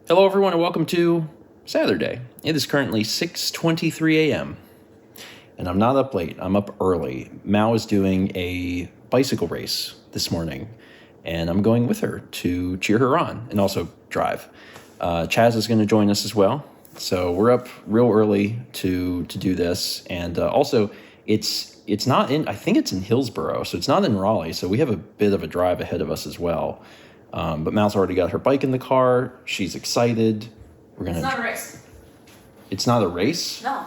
Hello, everyone, and welcome to Saturday. It is currently 6:23 a.m., and I'm not up late. I'm up early. Mao is doing a bicycle race this morning, and I'm going with her to cheer her on and also drive. Chaz is going to join us as well, so we're up real early to do this, and also it's not in. I think it's in Hillsborough, so it's not in Raleigh. So we have a bit of a drive ahead of us as well. But Mal's already got her bike in the car. She's excited. It's not a race. It's not a race? No,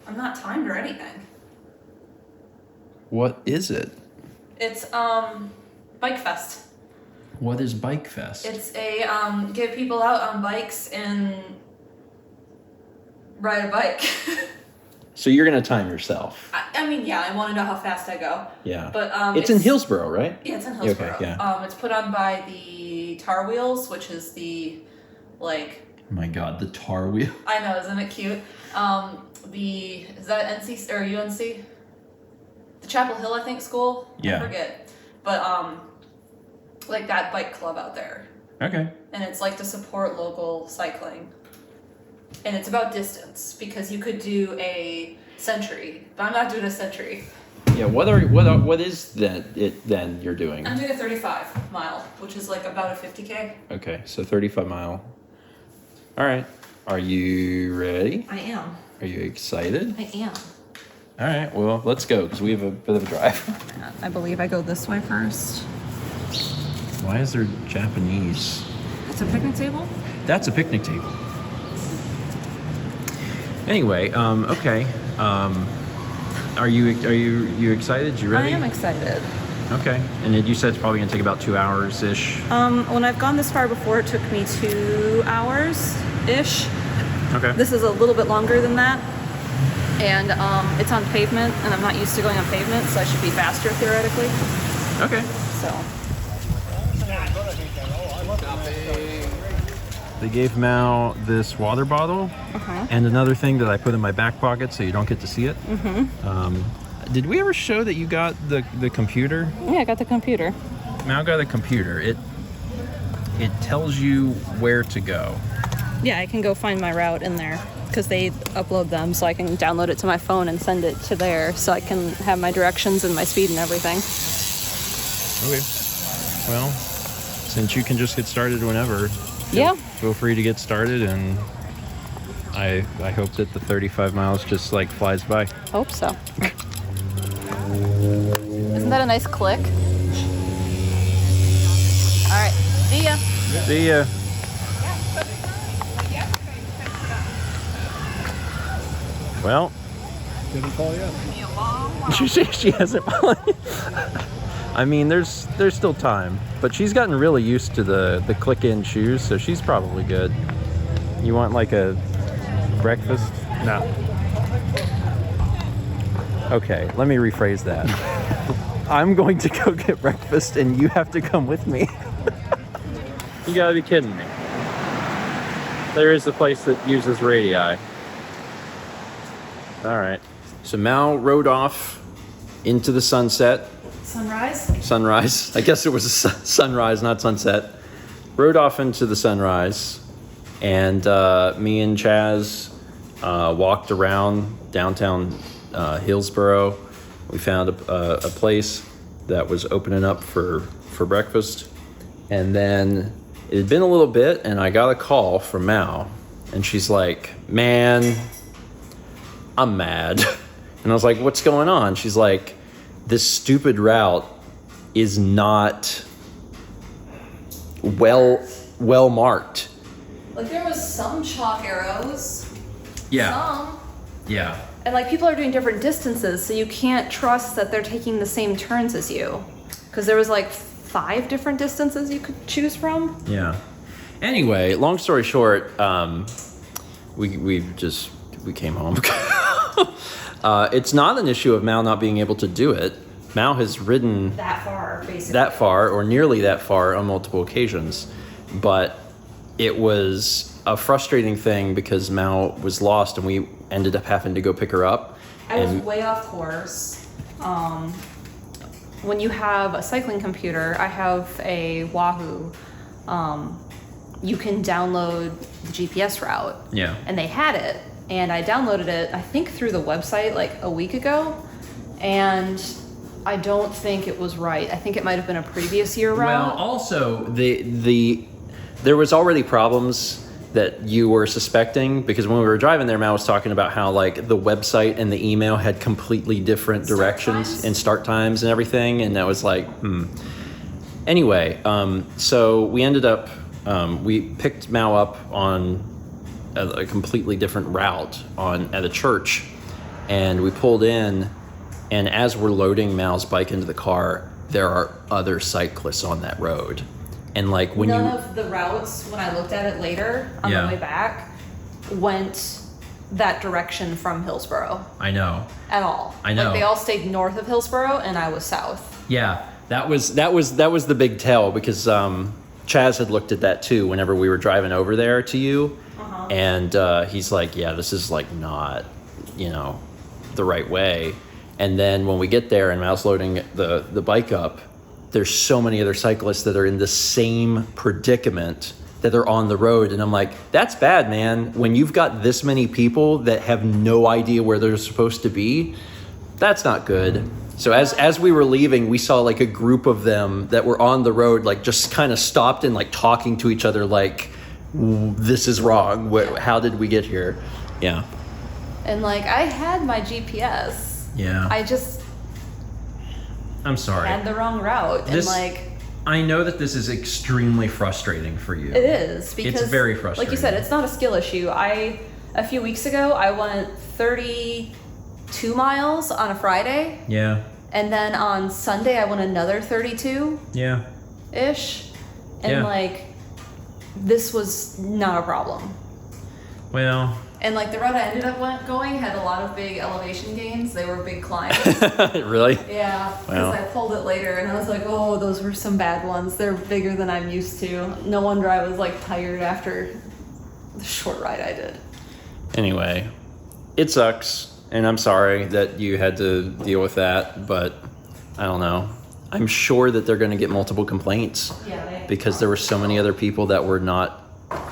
I'm not timed or anything. What is it? It's Bike Fest. What is Bike Fest? It's a get people out on bikes and ride a bike. So you're gonna time yourself? I mean, yeah, I want to know how fast I go. Yeah. But it's in Hillsborough, right? Yeah, it's in Hillsborough. Okay, yeah. It's put on by the Tar Wheels, which is the like. Oh my God, the Tar Wheel. I know, isn't it cute? Is that NC or UNC? The Chapel Hill, I think, school. Yeah. I forget, but like that bike club out there. Okay. And it's like to support local cycling. And it's about distance because you could do a century, but I'm not doing a century. Yeah. What is that? Then you're doing? I'm doing a 35 mile, which is like about a 50K. Okay, so 35 mile. All right. Are you ready? I am. Are you excited? I am. All right. Well, let's go because we have a bit of a drive. I believe I go this way first. Why is there Japanese? It's a picnic table? That's a picnic table. Anyway, okay. Are you excited? You ready? I am excited. Okay. And you said it's probably gonna take about 2 hours ish. When I've gone this far before, it took me 2 hours ish. Okay. This is a little bit longer than that. And it's on pavement, and I'm not used to going on pavement, so I should be faster theoretically. Okay. So. They gave Mao this water bottle and another thing that I put in my back pocket so you don't get to see it. Did we ever show that you got the computer? Yeah, I got the computer. Mao got a computer. It tells you where to go. Yeah, I can go find my route in there because they upload them, so I can download it to my phone and send it to there, so I can have my directions and my speed and everything. Okay. Well, since you can just get started whenever. Feel free to get started, and I hope that the 35 miles just like flies by. Hope so. Isn't that a nice click? All right, see ya. See ya. Well, Didn't call yet. she hasn't. I mean, there's still time, but she's gotten really used to the click-in shoes, so she's probably good. You want like a breakfast? No. Okay, let me rephrase that. I'm going to go get breakfast, and you have to come with me. You gotta be kidding me. There is a place that uses radii. All right. So Mao rode off into the sunset. Sunrise. I guess it was a sunrise, not sunset. Rode off into the sunrise, and me and Chaz walked around downtown Hillsborough. We found a place that was opening up for breakfast, and then it had been a little bit, and I got a call from Mao, and she's like, "Man, I'm mad." And I was like, "What's going on?" She's like, "This stupid route is not well marked." Like there was some chalk arrows. Yeah. Some. Yeah. And like people are doing different distances, so you can't trust that they're taking the same turns as you. Because there was like 5 different distances you could choose from. Yeah. Anyway, long story short, we came home. It's not an issue of Mao not being able to do it. Mao has ridden That far, basically. that far or nearly that far on multiple occasions, but it was a frustrating thing because Mao was lost and we ended up having to go pick her up. I was way off course. When you have a cycling computer, I have a Wahoo. You can download GPS route. Yeah. And they had it. And I downloaded it, I think through the website like a week ago. And I don't think it was right. I think it might have been a previous year route. Well, also there was already problems that you were suspecting, because when we were driving there, Mal was talking about how like the website and the email had completely different directions and start times and everything, and that was like, Anyway, so we ended up we picked Mal up on a completely different route at a church, and we pulled in, and as we're loading Mal's bike into the car, there are other cyclists on that road. And like when None of the routes, when I looked at it later on the way back, went that direction from Hillsboro. I know. At all. I know. Like they all stayed north of Hillsboro and I was south. Yeah, that was the big tell, because Chaz had looked at that too whenever we were driving over there to you, and he's like, yeah, this is like not, the right way. And then when we get there and Mal's loading the bike up, there's so many other cyclists that are in the same predicament that are on the road. And I'm like, that's bad, man. When you've got this many people that have no idea where they're supposed to be, that's not good. So as we were leaving, we saw like a group of them that were on the road, like just kind of stopped and like talking to each other like, this is wrong. How did we get here? Yeah. And like I had my GPS. Yeah. I'm sorry. Had the wrong route. I know that this is extremely frustrating for you. It is, because it's very frustrating. Like you said, it's not a skill issue. A few weeks ago, I went 32 miles on a Friday. Yeah. And then on Sunday, I went another 32. Yeah. Ish. And this was not a problem. Well. And like the route I ended up going had a lot of big elevation gains. They were big climbs. Really? Yeah, because I pulled it later and I was like, oh, those were some bad ones. They're bigger than I'm used to. No wonder I was like tired after the short ride I did. Anyway, it sucks, and I'm sorry that you had to deal with that, but I don't know. I'm sure that they're going to get multiple complaints because there were so many other people that were not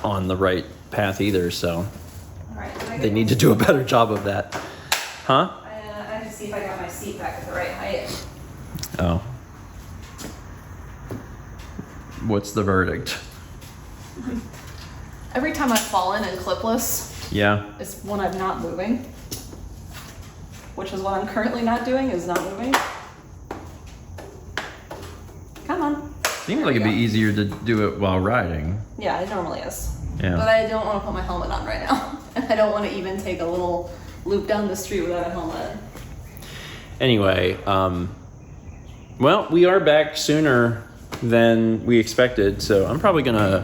on the right path either, so they need to do a better job of that. Huh? I have to see if I got my seat back at the right height. Oh. What's the verdict? Every time I've fallen in clipless, it's when I'm not moving, which is what I'm currently not doing, is not moving. Come on. Seems like it'd be easier to do it while riding. Yeah, it normally is. Yeah. But I don't want to put my helmet on right now. And I don't want to even take a little loop down the street without a helmet. Anyway, well, we are back sooner than we expected, so I'm probably going to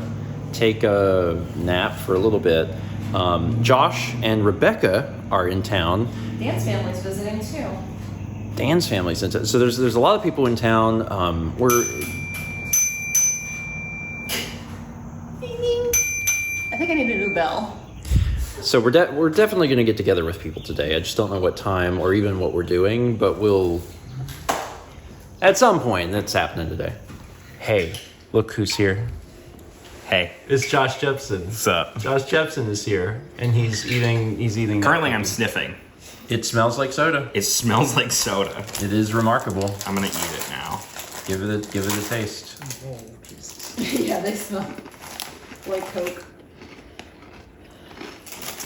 take a nap for a little bit. Josh and Rebecca are in town. Dan's family's visiting too. Dan's family's in town. So there's a lot of people in town. I think I need a new bell. So we're definitely going to get together with people today. I just don't know what time or even what we're doing, but we'll at some point. That's happening today. Hey, look who's here. Hey, It's Josh Jepson. what's up? Josh Jepson is here, and he's eating. Currently, I'm sniffing. It smells like soda. It smells like soda. It is remarkable. I'm gonna eat it now. Give it a taste. Oh, Jesus. Yeah, they smell like Coke.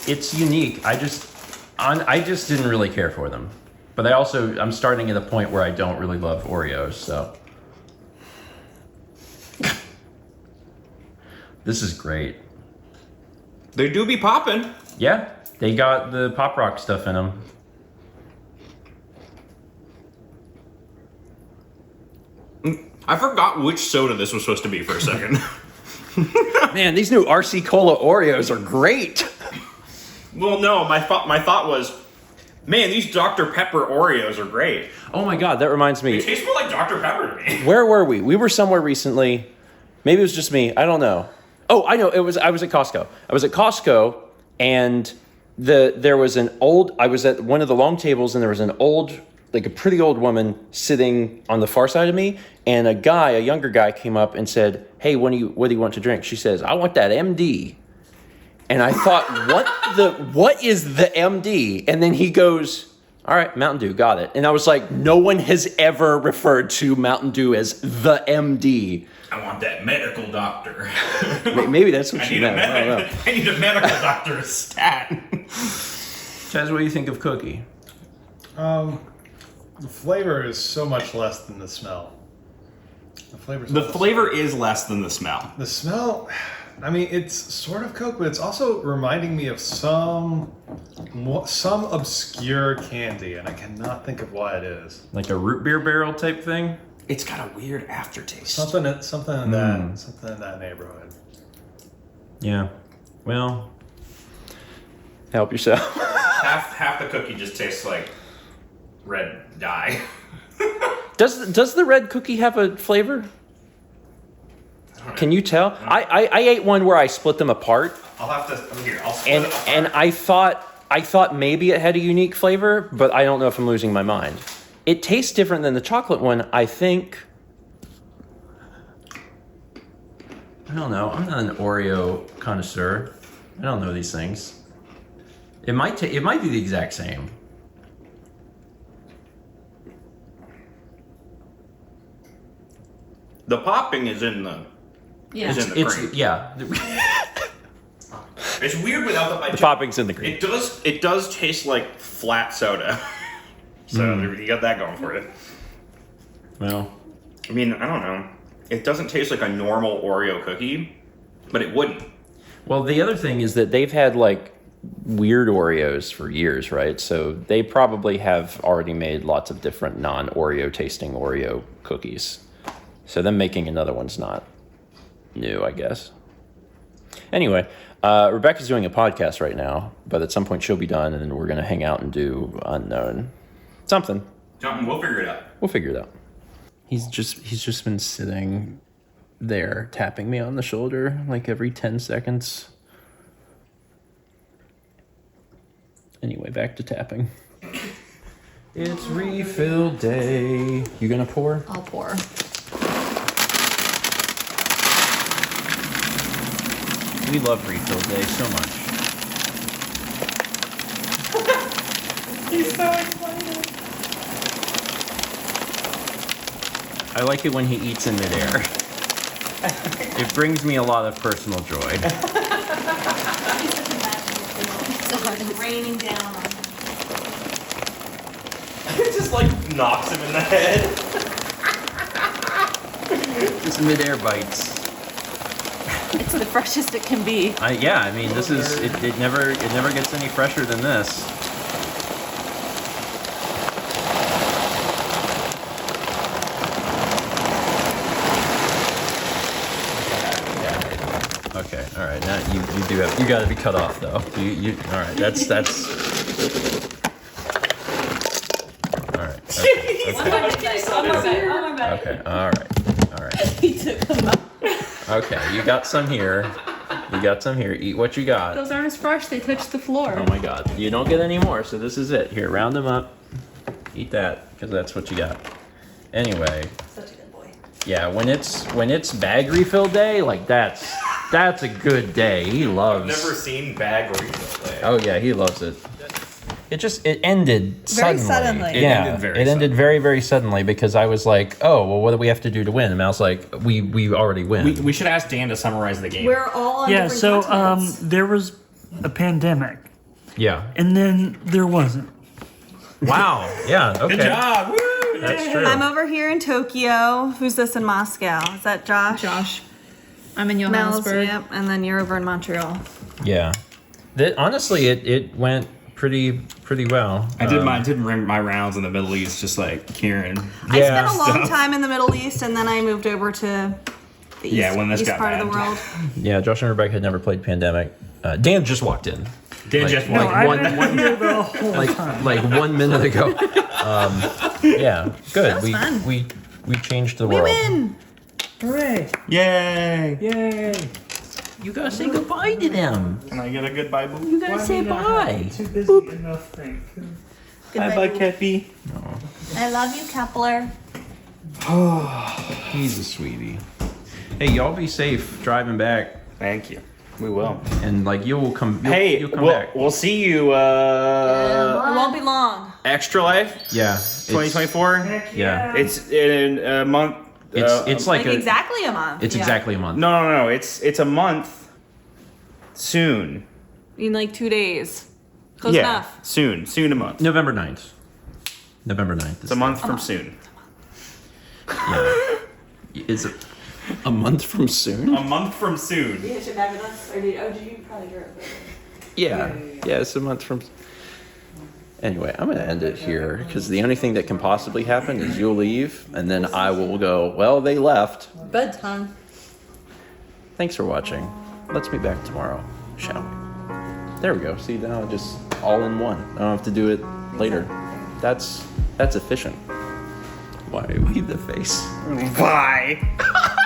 It's unique. I just didn't really care for them, but I'm starting at a point where I don't really love Oreos. So this is great. They do be popping. Yeah, they got the Pop Rock stuff in them. I forgot which soda this was supposed to be for a second. Man, these new RC Cola Oreos are great. Well, no, my thought was, man, these Dr. Pepper Oreos are great. Oh my God, that reminds They me. taste more like Dr. Pepper to me. Where were we? We were somewhere recently. Maybe it was just me. I don't know. Oh, I know. I was at Costco. I was at Costco, and there was an old. I was at one of the long tables, and there was an old, like a pretty old woman sitting on the far side of me, and a younger guy, came up and said, "Hey, what do you want to drink?" She says, "I want that MD." And I thought, what is the MD? And then he goes, all right, Mountain Dew, got it. And I was like, no one has ever referred to Mountain Dew as the MD. I want that medical doctor. Maybe that's what you meant. I don't know. I need a medical doctor stat. Chaz, what do you think of Cookie? The flavor is so much less than the smell. The flavor is less than the smell. The smell, I mean, it's sort of Coke, but it's also reminding me of some obscure candy, and I cannot think of what it is. Like a root beer barrel type thing? It's got a weird aftertaste. Something in that neighborhood. Yeah. Well, help yourself. half the cookie just tastes like red dye. Does the red cookie have a flavor? Can you tell? I ate one where I split them apart. I'll have to here. I'll split it apart. And I thought maybe it had a unique flavor, but I don't know if I'm losing my mind. It tastes different than the chocolate one, I think. I don't know. I'm not an Oreo connoisseur. I don't know these things. It might be the exact same. The popping is in the is in the cream. Yeah. It's weird without the popping's in the cream. It does taste like flat soda. So you got that going for you. Well, I mean, I don't know. It doesn't taste like a normal Oreo cookie, but it wouldn't. Well, the other thing is that they've had like weird Oreos for years, right? So they probably have already made lots of different non-Oreo tasting Oreo cookies. So them making another one's not new, I guess. Anyway, Rebecca's doing a podcast right now, but at some point she'll be done, and then we're going to hang out and do Unknown. Something. We'll figure it out. We'll figure it out. He's just been sitting there tapping me on the shoulder like every 10 seconds. Anyway, back to tapping. It's refill day. You gonna pour? I'll pour. We love refill day so much. He's so excited. I like it when he eats in midair. It brings me a lot of personal joy. It's raining down on him. It just like knocks him in the head. Just midair bites. It's the freshest it can be. Yeah, I mean, this is it never gets any fresher than this. Okay, all right. Now you got to be cut off though. You all right? That's all right. Okay. All right. He took them out. Okay, you got some here. Eat what you got. Those aren't as fresh. They touched the floor. Oh my God, you don't get any more. So this is it. Here, round them up. Eat that because that's what you got. Anyway. Such a good boy. Yeah, when it's bag refill day, like that's a good day. He loves. I've never seen bag refill day. Oh yeah, he loves it. It ended Very suddenly. suddenly. It ended very, very suddenly because I was like, oh, well, what do we have to do to win? And I was like, we already win. We should ask Dan to summarize the game. We're all on Yeah, different so continents. there was a pandemic, Yeah. and then there wasn't. Wow. Yeah. Okay. Good job. Woo! That's true. I'm over here in Tokyo. Who's this in Moscow? Is that Josh? Josh. I'm in Mel's, Johannesburg. yep. And then you're over in Montreal. Yeah. Honestly, it went pretty well. I did my rounds in the Middle East, just like Kieran. I Yeah. spent a long time in the Middle East, and then I moved over to the east, when this east got part of the bad. world. Yeah, Josh and Rebecca had never played Pandemic. Dan just walked in. Dan Like, just no, won. I've been here the whole like 1 minute ago. Yeah, good. That was fun. We changed the We world. win! Hooray! Yay! Yay! You gotta say goodbye to them. Can I get a goodbye, boo? You gotta say bye. Too busy enough, thank you. Bye, Kepi. I love you, Kepler. He's a sweetie. Hey, y'all be safe driving back. Thank you. We will. and like you'll come. Hey, you'll come we'll, back. we'll see you. It won't be long. Extra Life Yeah. 2024. Heck Yeah. It's in a month. It's like, Like a. exactly a month. It's exactly a month. No. It's a month. Soon. In like 2 days. Close yeah. enough. Soon a month. November 9th. November 9th. It's a month from soon. Yeah. Is it a month from soon? A month from soon. You should have us, or did you probably do it? Yeah. Yeah, it's a month from. Anyway, I'm going to end it here because the only thing that can possibly happen is you'll leave and then I will go, well, they left. Bedtime. Thanks for watching. Let's be back tomorrow, shall we? There we go. See, now just all in one. I don't have to do it later. That's efficient. Why do we leave the face? Bye.